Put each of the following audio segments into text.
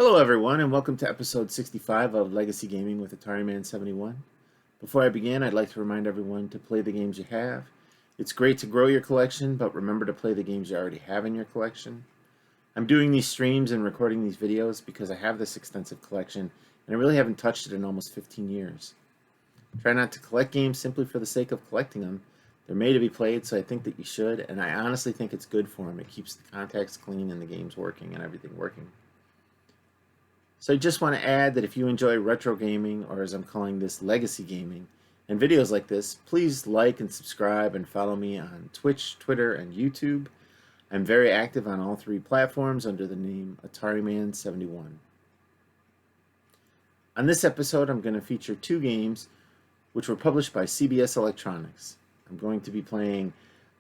Hello everyone and welcome to episode 65 of Legacy Gaming with Atari Man 71. Before I begin, I'd like to remind everyone to play the games you have. It's great to grow your collection, but remember to play the games you already have in your collection. I'm doing these streams and recording these videos because I have this extensive collection and I really haven't touched it in almost 15 years. Try not to collect games simply for the sake of collecting them. They're made to be played, so I think that you should, and I honestly think it's good for them. It keeps the contacts clean and the games working and everything working. So I just want to add that if you enjoy retro gaming, or as I'm calling this, legacy gaming, and videos like this, please like and subscribe and follow me on Twitch, Twitter, and YouTube. I'm very active on all three platforms under the name Atari Man 71. On this episode, I'm going to feature two games which were published by CBS Electronics. I'm going to be playing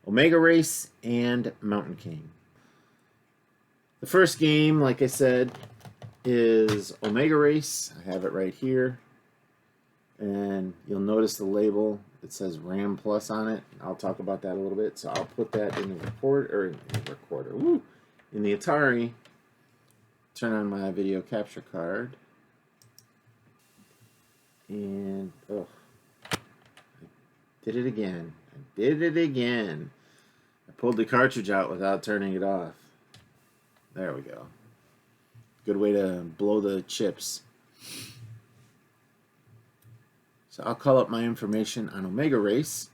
Omega Race and Mountain King. The first game, like I said, is Omega Race. I have it right here, and you'll notice the label. It says RAM Plus on it. I'll talk about that a little bit. So I'll put that in the in the Atari. Turn on my video capture card, and I did it again. I pulled the cartridge out without turning it off. There we go. Good way to blow the chips. So I'll call up my information on Omega Race.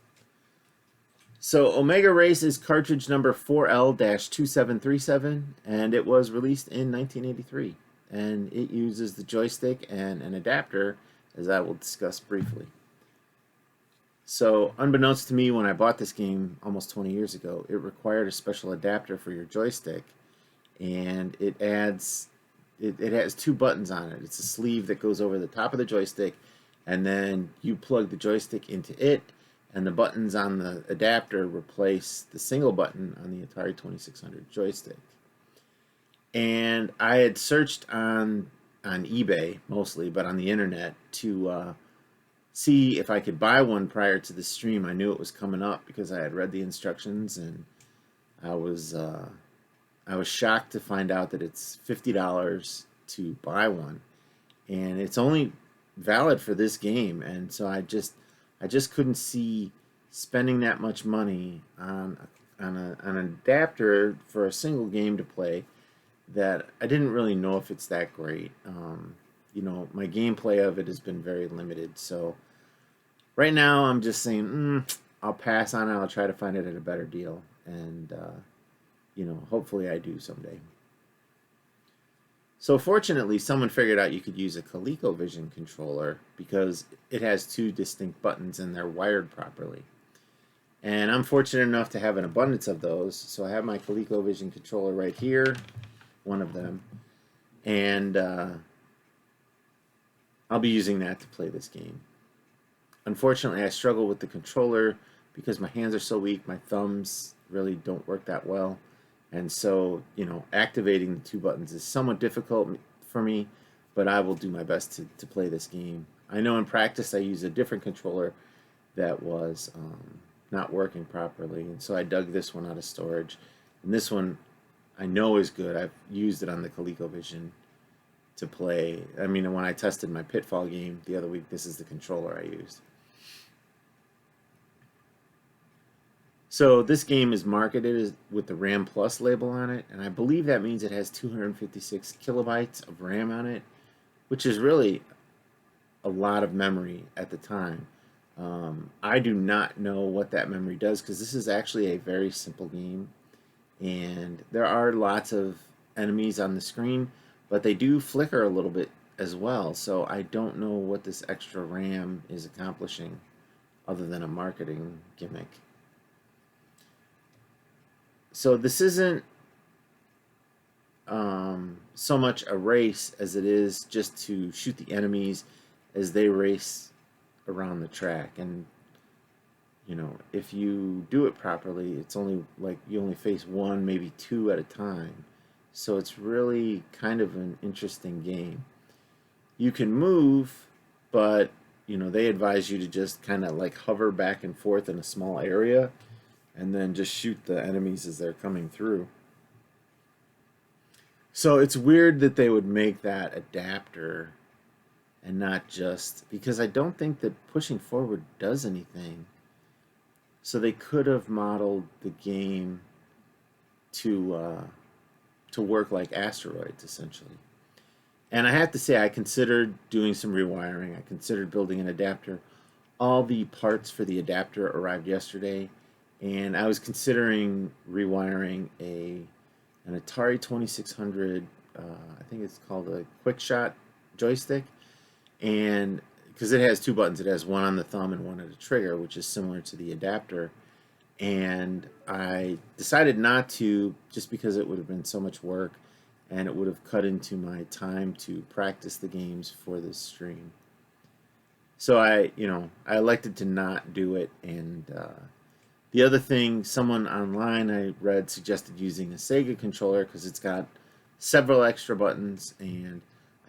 So Omega Race is cartridge number 4L-2737, and it was released in 1983. And it uses the joystick and an adapter, as I will discuss briefly. So unbeknownst to me, when I bought this game almost 20 years ago, it required a special adapter for your joystick, and it has two buttons on it. It's a sleeve that goes over the top of the joystick, and then you plug the joystick into it, and the buttons on the adapter replace the single button on the Atari 2600 joystick. And I had searched on eBay mostly, but on the internet to see if I could buy one prior to the stream. I knew it was coming up because I had read the instructions, and I was shocked to find out that it's $50 to buy one, and it's only valid for this game. And so I just couldn't see spending that much money on an adapter for a single game to play that I didn't really know if it's that great. My gameplay of it has been very limited. So right now I'm just saying, I'll pass on it. I'll try to find it at a better deal, and hopefully I do someday. So fortunately, someone figured out you could use a ColecoVision controller because it has two distinct buttons and they're wired properly. And I'm fortunate enough to have an abundance of those. So I have my ColecoVision controller right here, one of them, and I'll be using that to play this game. Unfortunately, I struggle with the controller because my hands are so weak. My thumbs really don't work that well. And so, activating the two buttons is somewhat difficult for me, but I will do my best to play this game. I know in practice I used a different controller that was not working properly, and so I dug this one out of storage. And this one I know is good. I've used it on the ColecoVision to play. I mean, when I tested my Pitfall game the other week, this is the controller I used. So this game is marketed with the RAM Plus label on it, and I believe that means it has 256 kilobytes of RAM on it, which is really a lot of memory at the time. I do not know what that memory does because this is actually a very simple game, and there are lots of enemies on the screen, but they do flicker a little bit as well, so I don't know what this extra RAM is accomplishing other than a marketing gimmick. So this isn't so much a race as it is just to shoot the enemies as they race around the track. And if you do it properly, it's only like you only face one, maybe two at a time. So it's really kind of an interesting game. You can move, but they advise you to just kind of like hover back and forth in a small area and then just shoot the enemies as they're coming through. So it's weird that they would make that adapter and not just because I don't think that pushing forward does anything. So they could have modeled the game to to work like asteroids essentially. And I have to say, I considered doing some rewiring. I considered building an adapter. All the parts for the adapter arrived yesterday, and I was considering rewiring an Atari 2600. I think it's called a Quick Shot joystick, and because it has two buttons, it has one on the thumb and one at the trigger, which is similar to the adapter. And I decided not to just because it would have been so much work and it would have cut into my time to practice the games for this stream. So I elected to not do it. And the other thing, someone online I read suggested using a Sega controller because it's got several extra buttons, and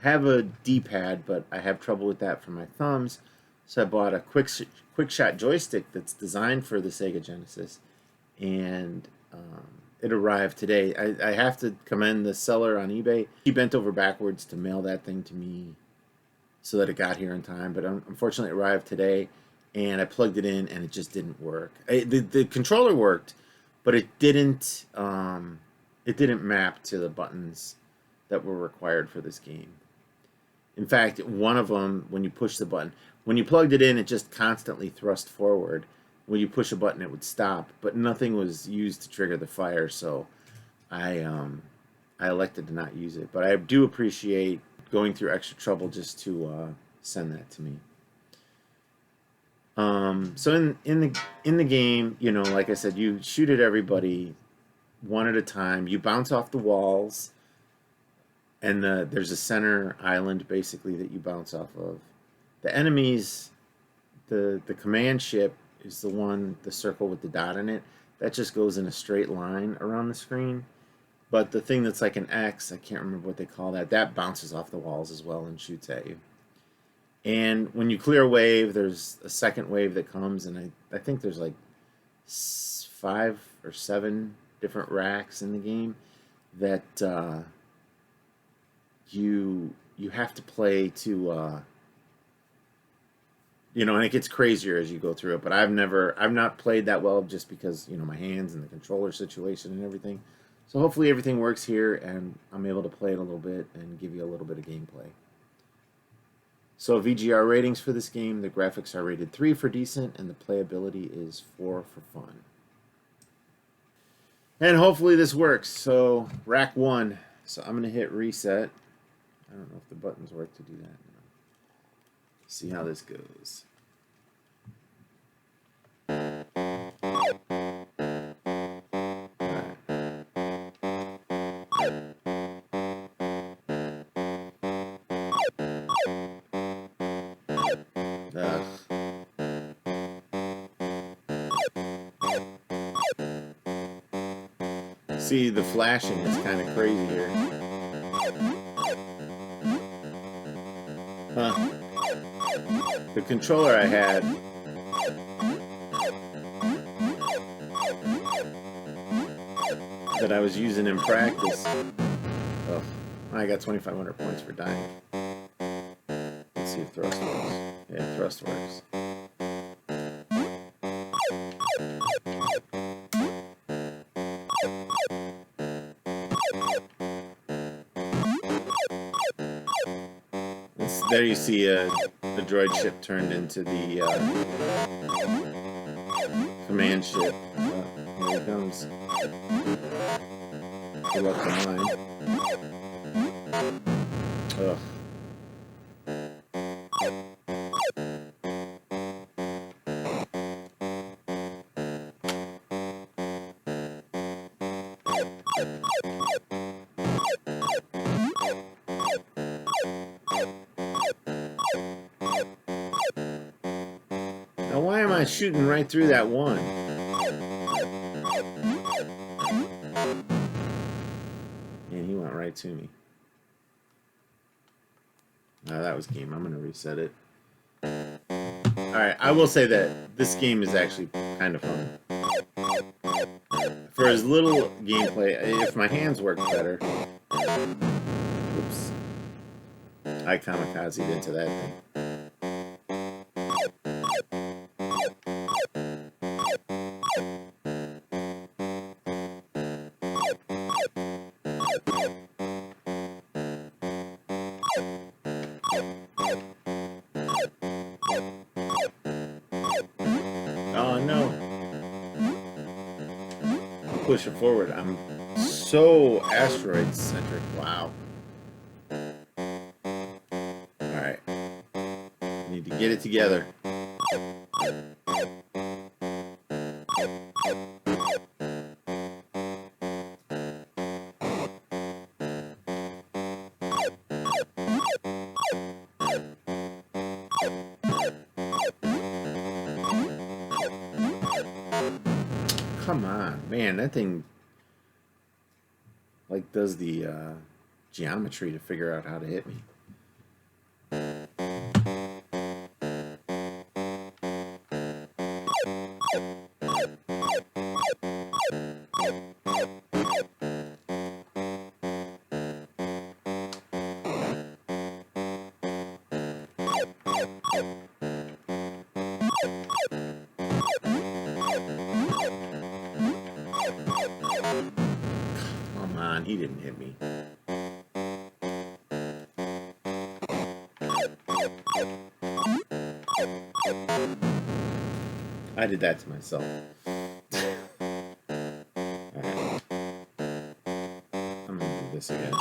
I have a D-pad, but I have trouble with that for my thumbs. So I bought a quick shot joystick that's designed for the Sega Genesis, and it arrived today. I have to commend the seller on eBay. He bent over backwards to mail that thing to me so that it got here in time, but unfortunately it arrived today, and I plugged it in and it just didn't work. The controller worked, but it didn't map to the buttons that were required for this game. In fact, one of them, when you push the button, when you plugged it in, it just constantly thrust forward. When you push a button, it would stop, but nothing was used to trigger the fire, so I elected to not use it. But I do appreciate going through extra trouble just to send that to me. So in the game, like I said, you shoot at everybody one at a time. You bounce off the walls, and there's a center island basically that you bounce off of. The enemies, the command ship is the circle with the dot in it. That just goes in a straight line around the screen. But the thing that's like an X, I can't remember what they call that, that bounces off the walls as well and shoots at you. And when you clear a wave, there's a second wave that comes, and I think there's like 5 or 7 different racks in the game that you have to play to and it gets crazier as you go through it. But I've not played that well just because my hands and the controller situation and everything. So hopefully everything works here and I'm able to play it a little bit and give you a little bit of gameplay. So VGR ratings for this game: the graphics are rated 3 for decent and the playability is 4 for fun. And hopefully this works. So rack 1. So I'm gonna hit reset. I don't know if the buttons work to do that now. See how this goes. See, the flashing is kind of crazy here. Huh. The controller I had that I was using in practice. Oh, I got 2,500 points for dying. Let's see if thrust works. Yeah, thrust works. There you see the droid ship turned into the command ship. Here it comes. Good luck to mine. Ugh. Now, why am I shooting right through that one? And he went right to me. That was game. I'm going to reset it. Alright, I will say that this game is actually kind of fun. For as little gameplay, if my hands worked better, Oops. I kamikazed into that thing. Oh no. I'll push it forward. I'm so asteroid centric. Wow. Alright. Need to get it together. Come on, man, that thing like does the geometry to figure out how to hit me. Come on, he didn't hit me. I did that to myself. Alright. I'm gonna do this again.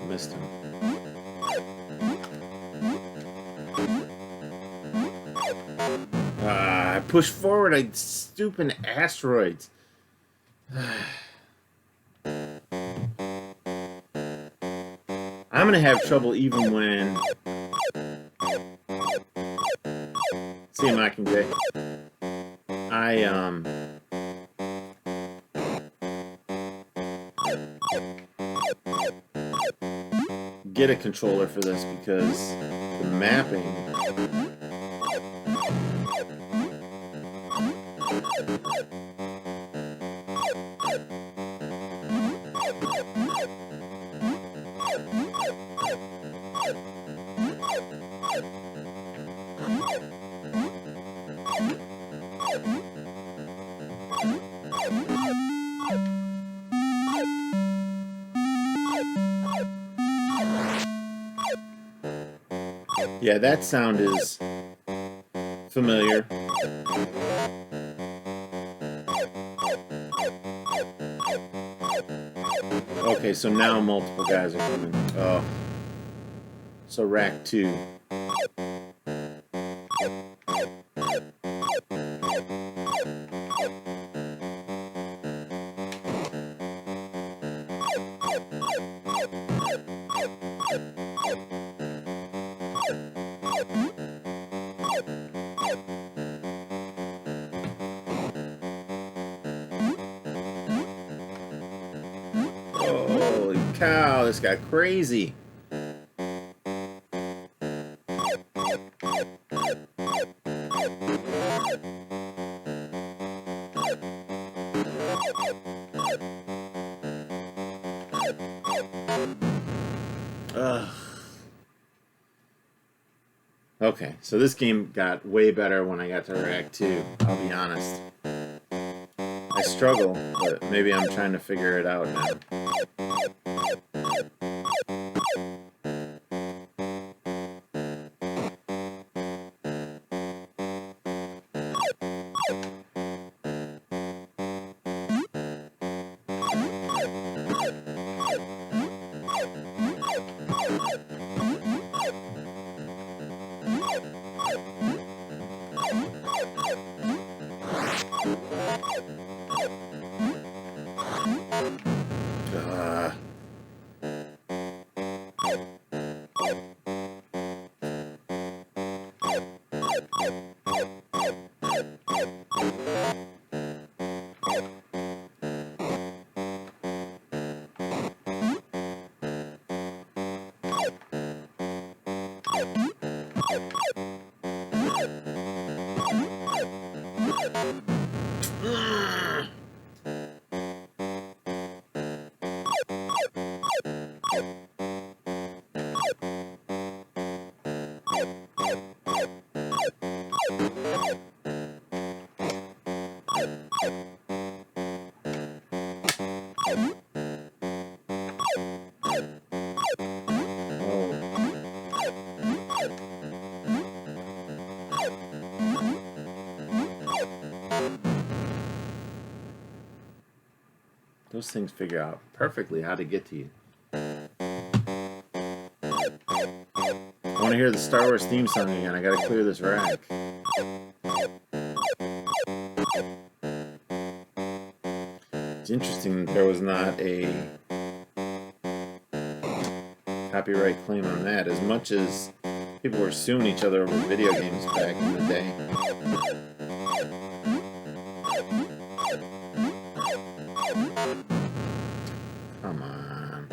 Missed him. I pushed forward. Stupid asteroids. I'm gonna have trouble even when. See him, I can get. Get a controller for this because the mapping. Yeah, that sound is familiar. Okay, so now multiple guys are coming. Oh. So rack 2. Holy cow, this got crazy. Ugh. Okay, so this game got way better when I got to Rack 2, I'll be honest. I struggle, but maybe I'm trying to figure it out now. Those things figure out perfectly how to get to you. I want to hear the Star Wars theme song again. I gotta clear this rack. It's interesting that there was not a copyright claim on that, as much as people were suing each other over video games back in the day. Come on.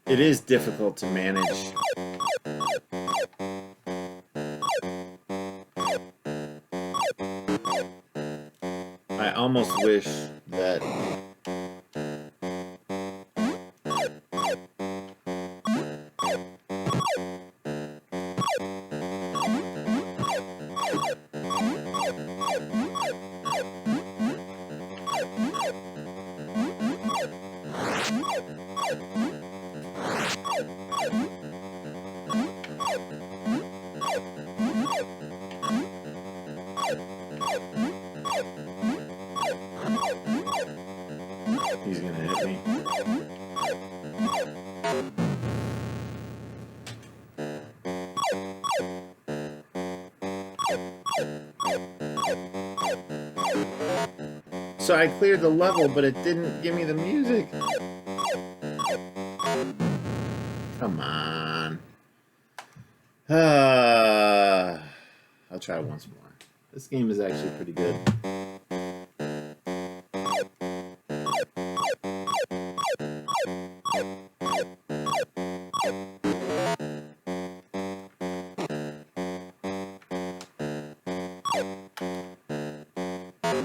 It is difficult to manage. I almost wish that he's gonna hit me. So I cleared the level, but it didn't give me the music. Come on. I'll try it once more. This game is actually pretty good.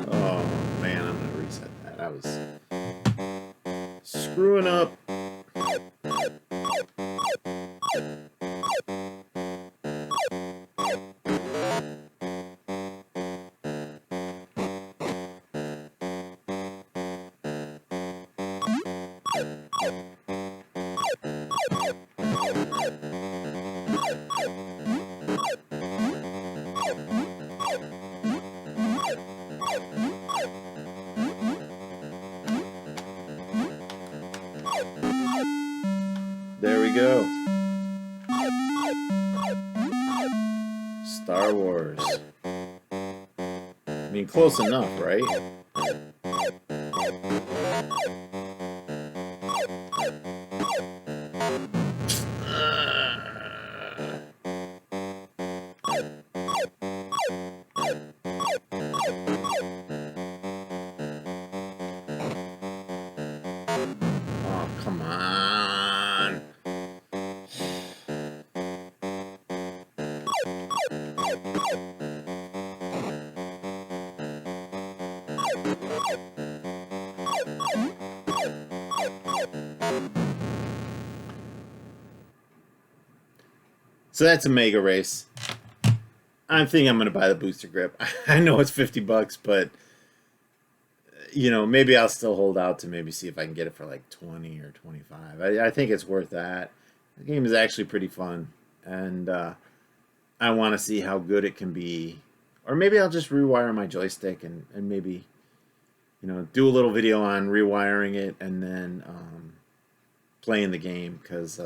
Oh man, I'm gonna reset that. I was screwing up. There we go. Star Wars. I mean, close enough, right? Oh, come on. So that's a mega race. I think I'm going to buy the booster grip. I know it's $50, but you know, maybe I'll still hold out to maybe see if I can get it for like 20 or 25. I think it's worth that. The game is actually pretty fun, and I want to see how good it can be. Or maybe I'll just rewire my joystick and maybe, you know, do a little video on rewiring it and then playing the game, because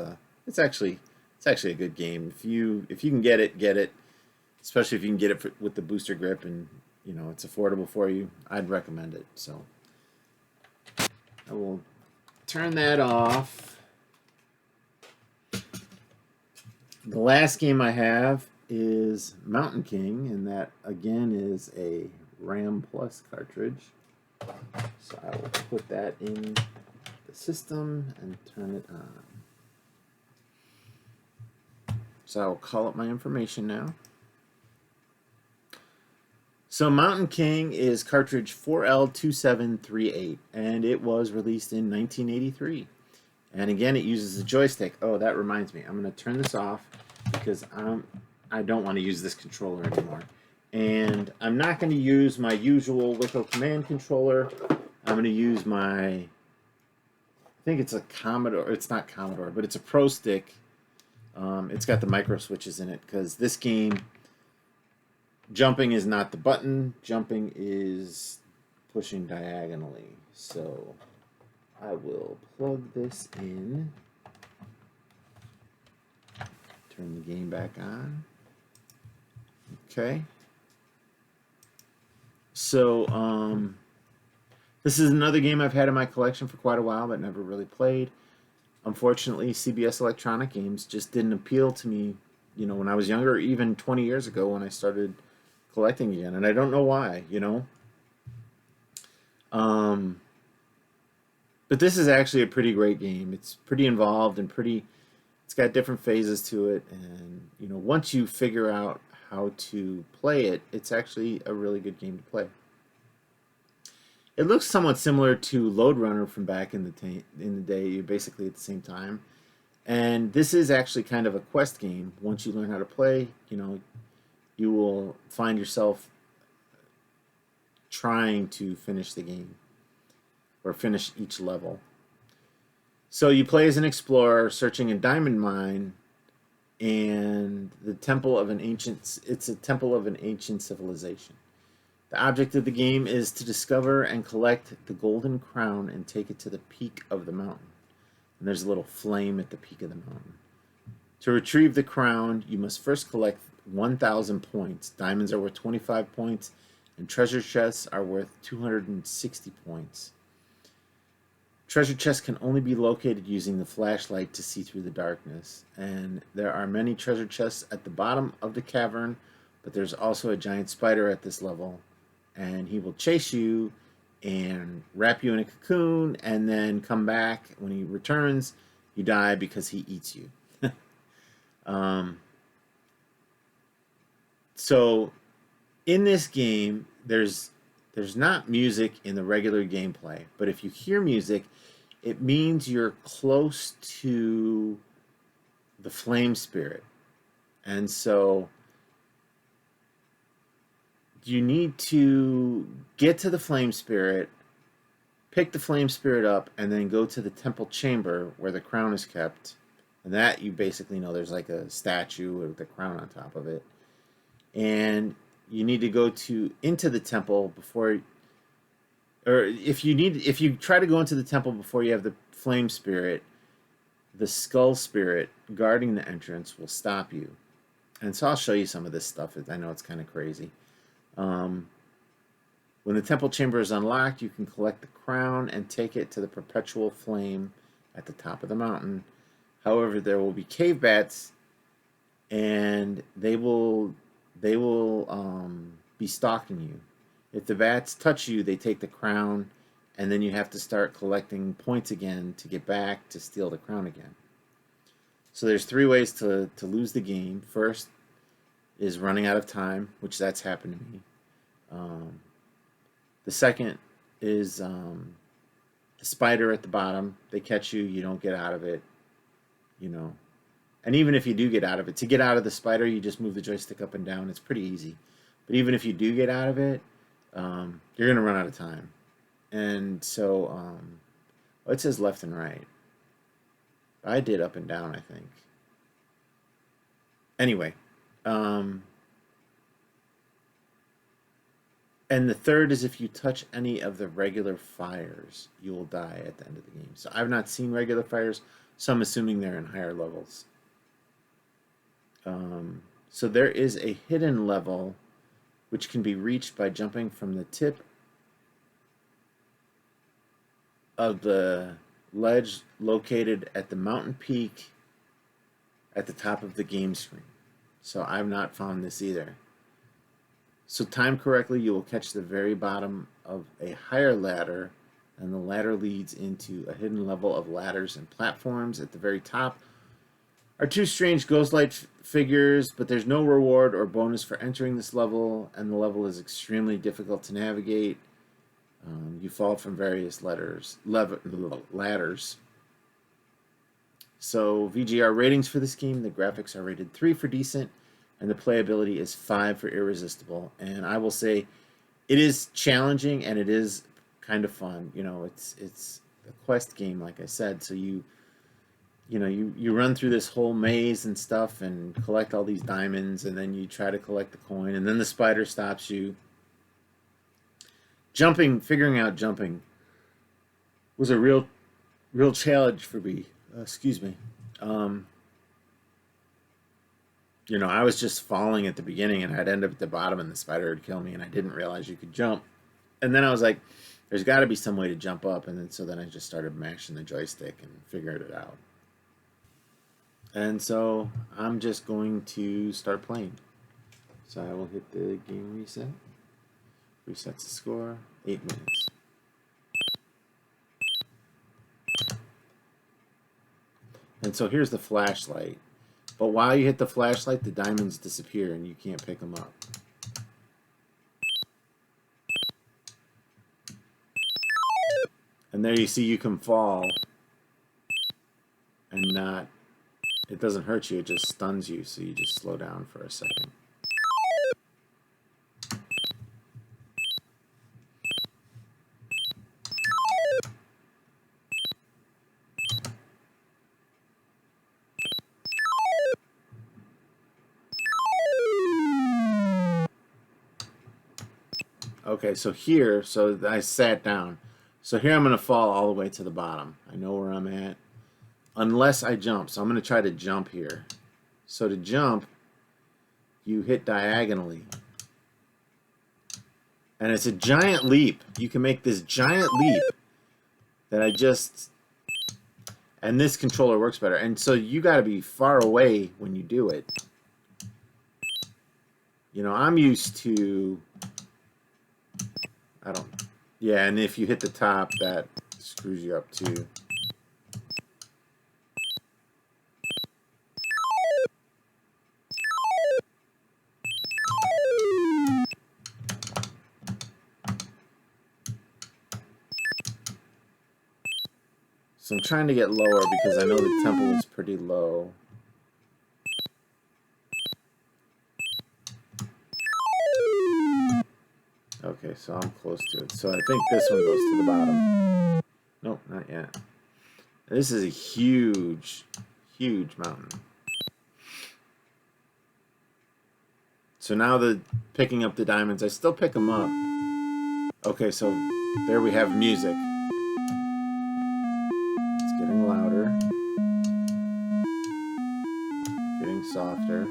it's actually a good game. If you can get it. Especially if you can get it with the booster grip and, you know, it's affordable for you. I'd recommend it. So I will turn that off. The last game I have is Mountain King, and that again is a RAM Plus cartridge. So I will put that in the system and turn it on. So I will call up my information now. So Mountain King is cartridge 4L2738, and it was released in 1983. And again, it uses a joystick. Oh, that reminds me. I'm going to turn this off because I don't want to use this controller anymore. And I'm not going to use my usual Wicco Command controller. I'm going to use my, I think it's a Commodore. It's not Commodore, but it's a Pro Stick. It's got the micro switches in it, because this game, jumping is not the button. Jumping is pushing diagonally. So I will plug this in, turn the game back on. Okay. So, this is another game I've had in my collection for quite a while but never really played. Unfortunately, CBS Electronic Games just didn't appeal to me, when I was younger, or even 20 years ago when I started collecting again. And I don't know why. Um, but this is actually a pretty great game. It's pretty involved and it's got different phases to it. And, once you figure out how to play it, it's actually a really good game to play. It looks somewhat similar to Lode Runner from back in the day, basically at the same time. And this is actually kind of a quest game. Once you learn how to play, you will find yourself trying to finish the game or finish each level. So you play as an explorer searching a diamond mine and the temple of it's a temple of an ancient civilization. The object of the game is to discover and collect the golden crown and take it to the peak of the mountain. And there's a little flame at the peak of the mountain. To retrieve the crown, you must first collect 1,000 points. Diamonds are worth 25 points, and treasure chests are worth 260 points. Treasure chests can only be located using the flashlight to see through the darkness. And there are many treasure chests at the bottom of the cavern, but there's also a giant spider at this level. And he will chase you and wrap you in a cocoon and then come back. When he returns, you die because he eats you. So in this game, there's not music in the regular gameplay, but if you hear music, it means you're close to the flame spirit. And so you need to get to the flame spirit, pick the flame spirit up, and then go to the temple chamber where the crown is kept. And that you basically know there's like a statue with the crown on top of it. And you need to go into the temple before, or if you try to go into the temple before you have the flame spirit, the skull spirit guarding the entrance will stop you. And so I'll show you some of this stuff. I know it's kind of crazy. When the temple chamber is unlocked, you can collect the crown and take it to the perpetual flame at the top of the mountain. However, there will be cave bats, and they will be stalking you. If the bats touch you, they take the crown, and then you have to start collecting points again to get back to steal the crown again. So there's 3 ways to lose the game. First is running out of time, which that's happened to me. The second is the spider at the bottom. They catch you, you don't get out of it, And even if you do get out of it, to get out of the spider, you just move the joystick up and down. It's pretty easy. But even if you do get out of it, you're going to run out of time. And so, it says left and right. I did up and down, I think. Anyway, and the third is if you touch any of the regular fires, you will die at the end of the game. So I've not seen regular fires, so I'm assuming they're in higher levels. So there is a hidden level which can be reached by jumping from the tip of the ledge located at the mountain peak at the top of the game screen. So I've not found this either. So timed correctly, you will catch the very bottom of a higher ladder, and the ladder leads into a hidden level of ladders and platforms. At the very top are 2 strange ghost-like figures, but there's no reward or bonus for entering this level, and the level is extremely difficult to navigate. You fall from various ladders. So VGR ratings for this game, the graphics are rated 3 for decent, and the playability is 5 for irresistible. And I will say, it is challenging and it is kind of fun. It's a quest game, like I said. So you run through this whole maze and stuff and collect all these diamonds, and then you try to collect the coin, and then the spider stops you. Figuring out jumping was a real real challenge for me. Excuse me. Um, I was just falling at the beginning, and I'd end up at the bottom, and the spider would kill me, and I didn't realize you could jump. And then I was like, "There's got to be some way to jump up," and then I just started mashing the joystick and figured it out. And so I'm just going to start playing. So I will hit the game reset. Resets the score. 8 minutes. And so here's the flashlight. But while you hit the flashlight, the diamonds disappear and you can't pick them up. And there you see you can fall and not, it doesn't hurt you, it just stuns you, so you just slow down for a second. Okay, so here, so I sat down. So here I'm going to fall all the way to the bottom. I know where I'm at. Unless I jump. So I'm going to try to jump here. So to jump, you hit diagonally. And it's a giant leap. You can make this giant leap that I just... And this controller works better. And so you got to be far away when you do it. I'm used to... I don't... Yeah, and if you hit the top, that screws you up too. So I'm trying to get lower because I know the temple is pretty low. Okay, so I'm close to it. So I think this one goes to the bottom. Nope, not yet. This is a huge, huge mountain. So now picking up the diamonds, I still pick them up. Okay, so there we have music. It's getting louder. Getting softer.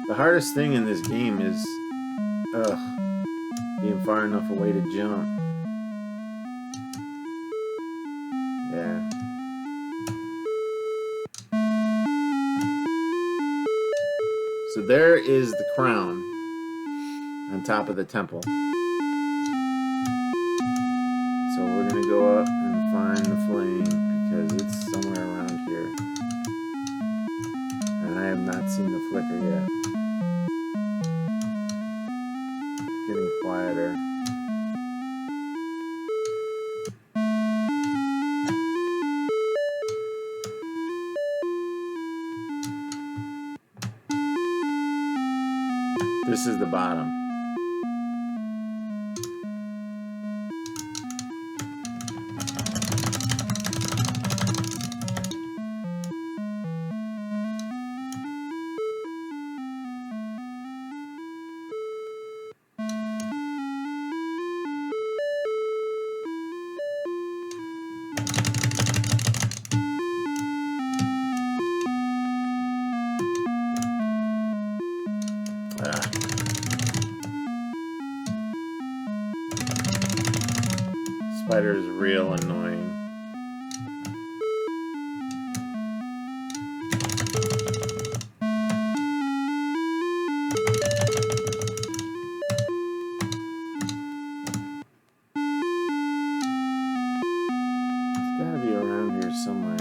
The hardest thing in this game is being far enough away to jump. Yeah. So there is the crown on top of the temple. So we're going to go up and find the flame because it's somewhere around here. And I have not seen the flicker yet. It's getting quieter. This is the bottom. Spider is real annoying. It's gotta be around here somewhere.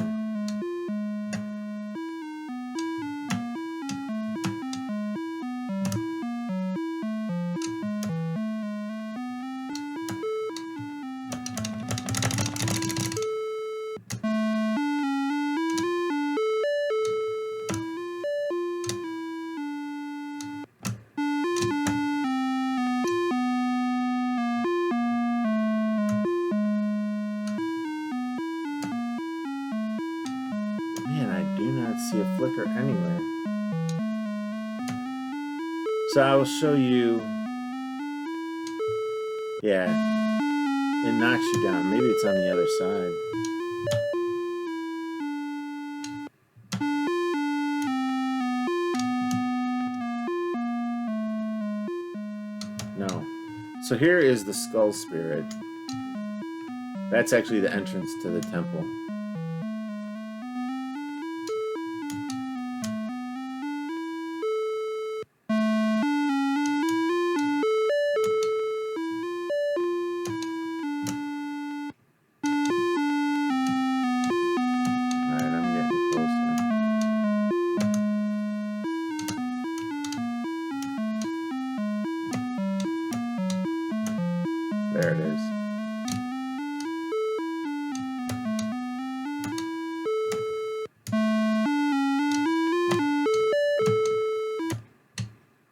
see a flicker anywhere. So I will show you. Yeah, it knocks you down. Maybe it's on the other side. No. So here is the skull spirit. That's actually the entrance to the temple. Alright, I'm getting closer. There it is.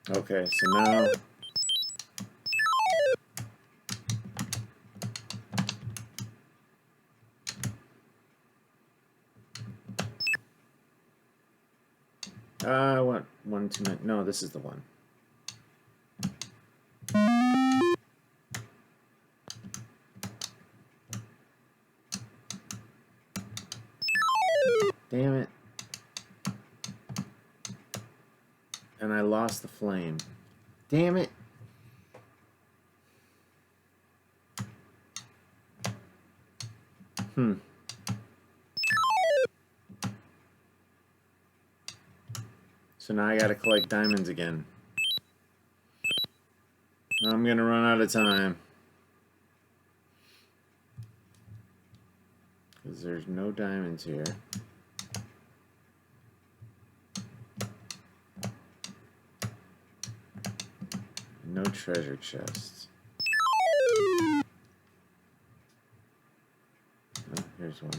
Okay, so now I want one too many. No, this is the one. Damn it. And I lost the flame. Damn it. So now I gotta collect diamonds again. I'm gonna run out of time. Because there's no diamonds here. No treasure chests. Oh, here's one.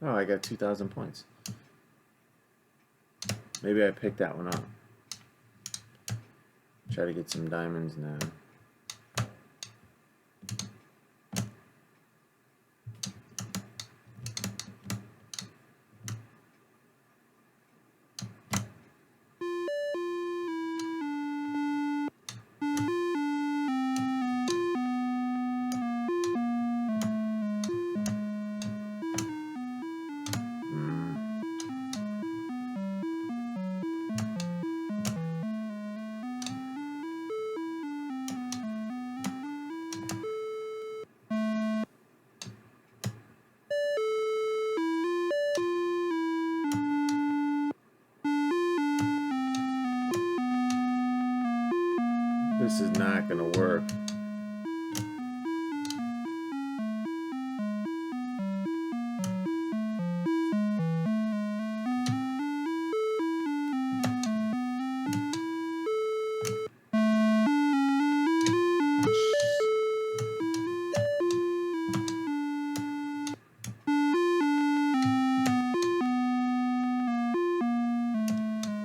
Oh, I got 2,000 points. Maybe I picked that one up. Try to get some diamonds now. This is not gonna work.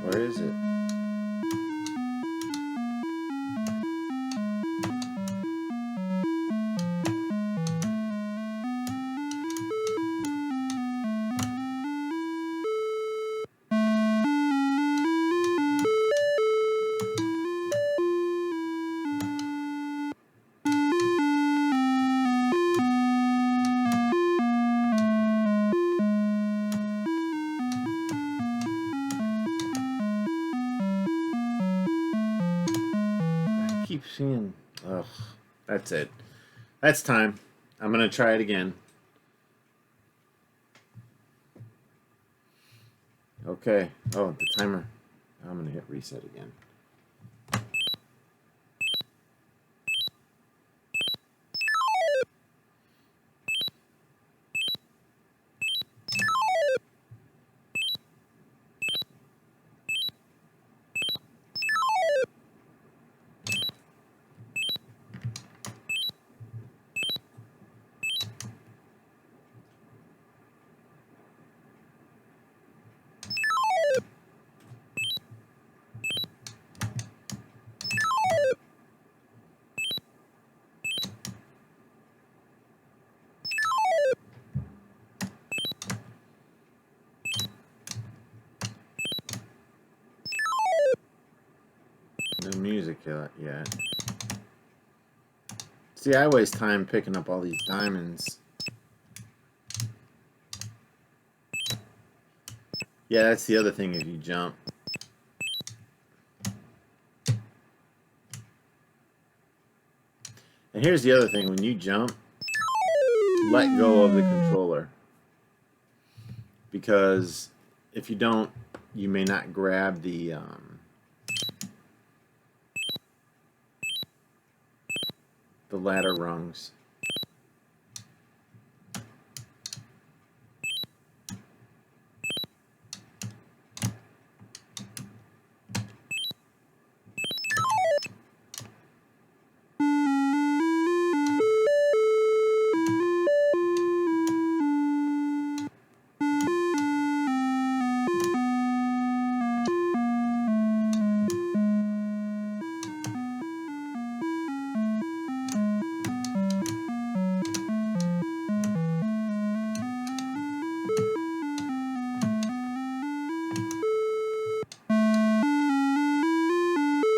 Where is it? Keep seeing. Ugh, that's it. That's time. I'm gonna try it again. Okay. Oh, the timer. I'm gonna hit reset again. music yet. See, I waste time picking up all these diamonds. Yeah, that's the other thing if you jump. And here's the other thing, when you jump, let go of the controller. Because if you don't, you may not grab the ladder rungs.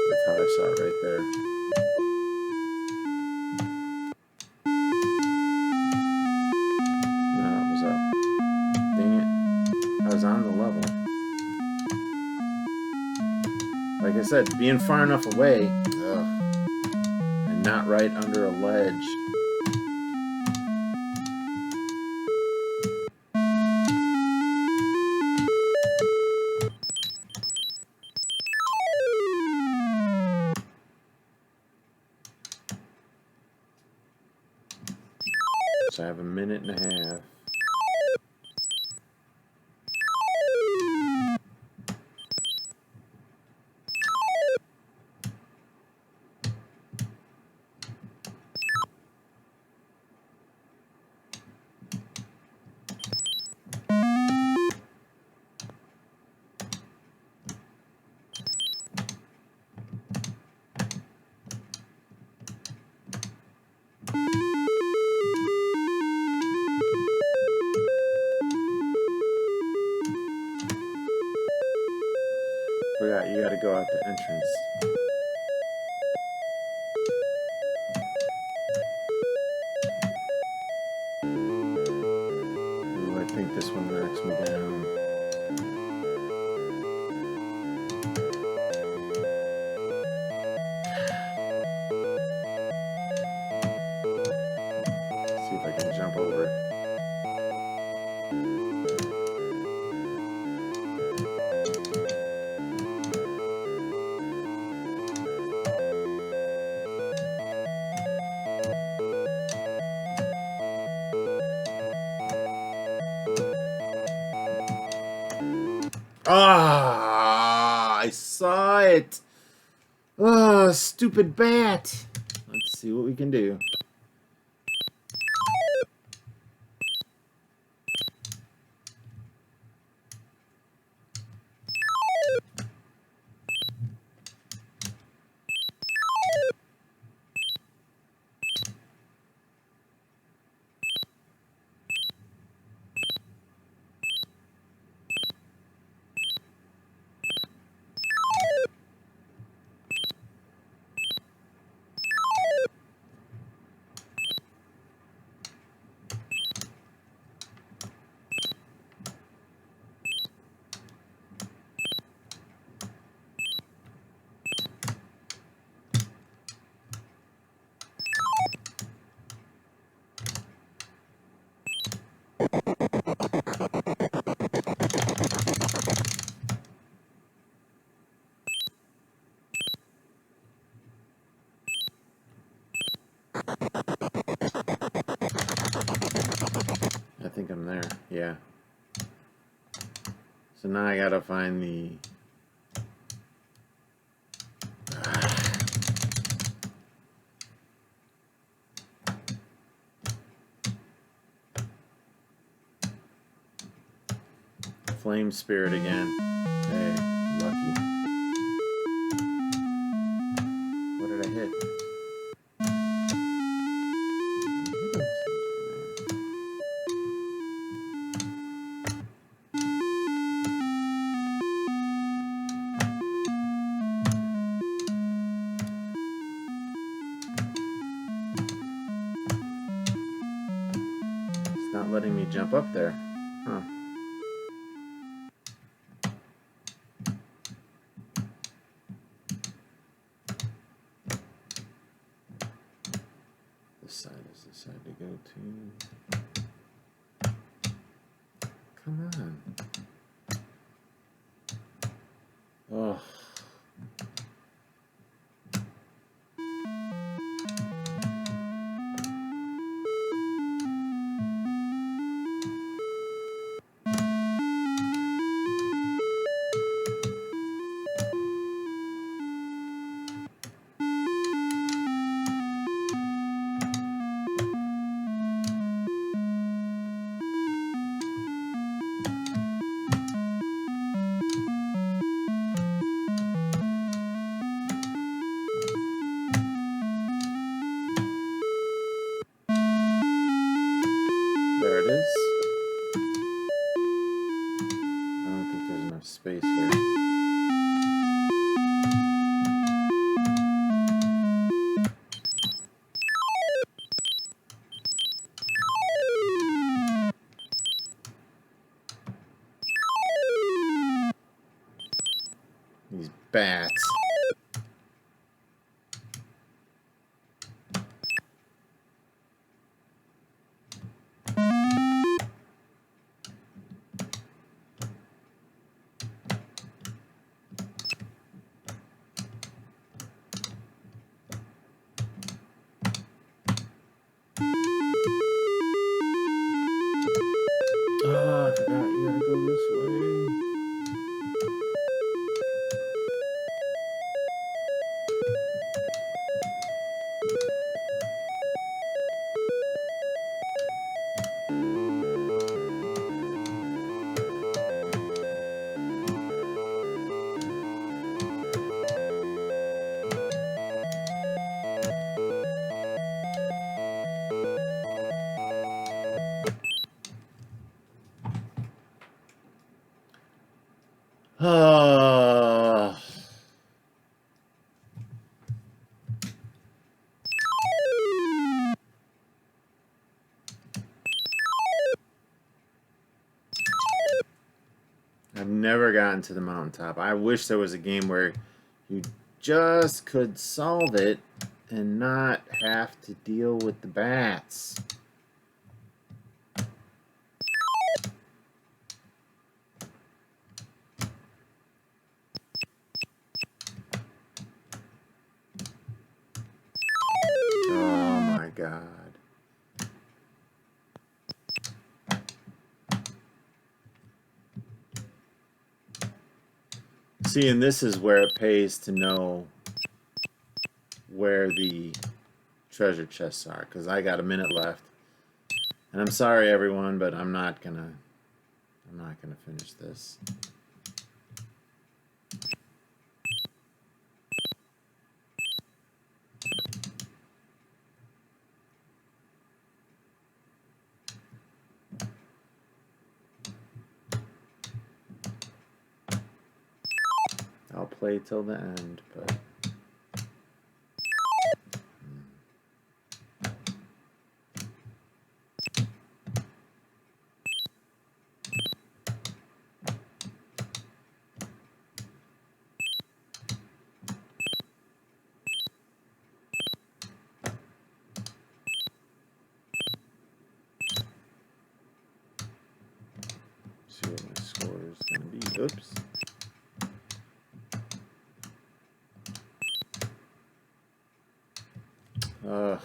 That's how I saw it right there. No, it was up. Dang it. I was on the level. Like I said, being far enough away, and not right under a ledge. So I have a minute and a half. Forgot, you gotta go out the entrance. Ooh, I think this one knocks me down. See if I can jump over it. Ah, I saw it. Oh, stupid bat. Let's see what we can do. I think I'm there. Yeah. So now I gotta find the... Flame Spirit again. Hey, lucky. What did I hit? letting me jump up there. Huh. This side is the side to go to. Come on. Oh. There it is. I don't think there's enough space here. These bats. Oh, I forgot you gotta go this way. Oh. I've never gotten to the mountaintop. I wish there was a game where you just could solve it and not have to deal with the bats. Oh my God. See, and this is where it pays to know where the treasure chests are, because I got a minute left. And I'm sorry everyone, but I'm not gonna finish this. I'll play till the end, but see what my score is gonna be. Oops. Ugh.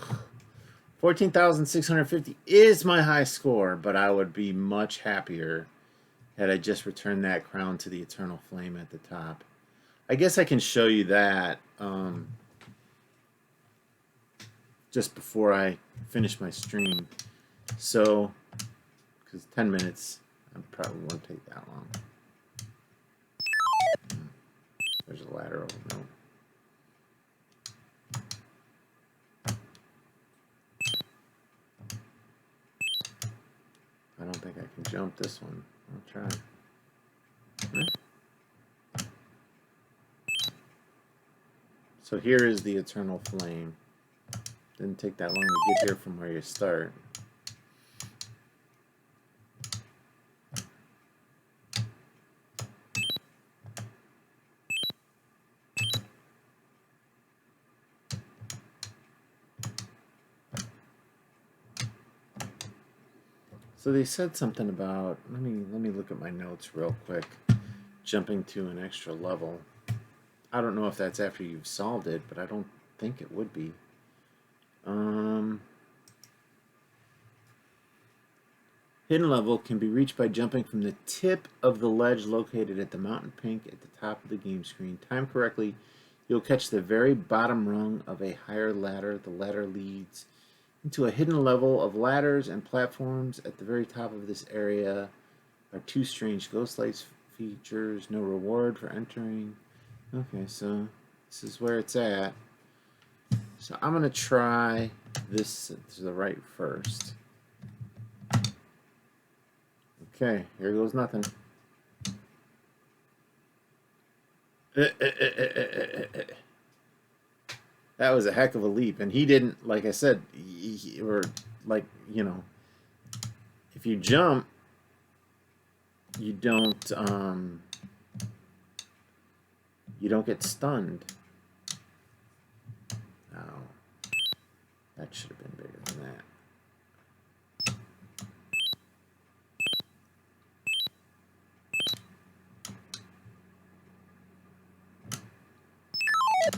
14,650 is my high score, but I would be much happier had I just returned that crown to the Eternal Flame at the top. I guess I can show you that just before I finish my stream. So, because 10 minutes, I probably won't take that long. There's a ladder over there. I don't think I can jump this one. I'll try. So here is the Eternal Flame. Didn't take that long to get here from where you start. So they said something about, let me look at my notes real quick. Jumping to an extra level. I don't know if that's after you've solved it, but I don't think it would be. Hidden level can be reached by jumping from the tip of the ledge located at the mountain pink at the top of the game screen. Timed correctly, you'll catch the very bottom rung of a higher ladder. The ladder leads into a hidden level of ladders and platforms. At the very top of this area are two strange ghost lights features. No reward for entering. Okay, so this is where it's at. So I'm going to try this to the right first. Okay, here goes nothing. That was a heck of a leap. And he didn't, like I said, or like, you know, if you jump, you don't get stunned. No, that should have been bigger than that.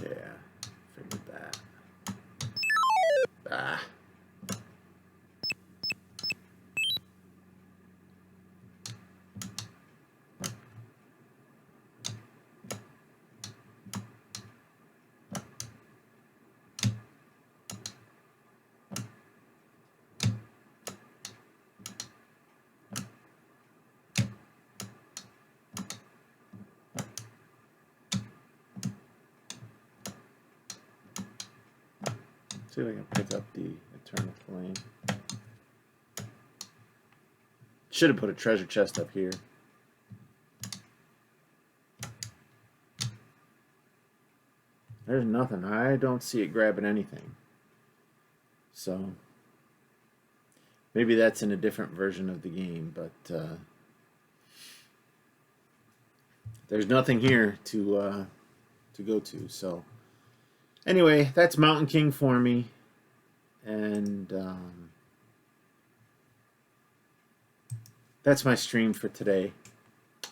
Yeah, figured that. Ah. See if I can pick up the Eternal Flame. Should have put a treasure chest up here. There's nothing. I don't see it grabbing anything. So maybe that's in a different version of the game, but there's nothing here to go to. So anyway, that's Mountain King for me, and that's my stream for today.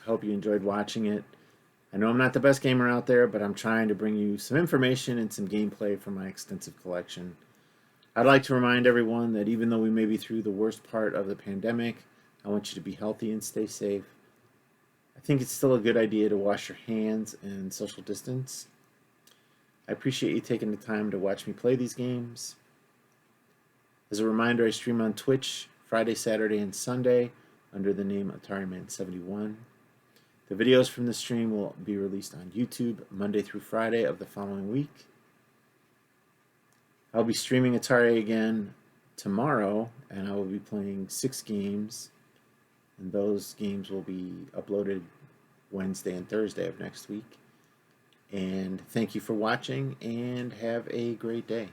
I hope you enjoyed watching it. I know I'm not the best gamer out there, but I'm trying to bring you some information and some gameplay from my extensive collection. I'd like to remind everyone that even though we may be through the worst part of the pandemic, I want you to be healthy and stay safe. I think it's still a good idea to wash your hands and social distance. I appreciate you taking the time to watch me play these games. As a reminder, I stream on Twitch Friday, Saturday, and Sunday under the name AtariMan71. The videos from the stream will be released on YouTube Monday through Friday of the following week. I'll be streaming Atari again tomorrow, and I will be playing 6 games, and those games will be uploaded Wednesday and Thursday of next week. And thank you for watching, and have a great day.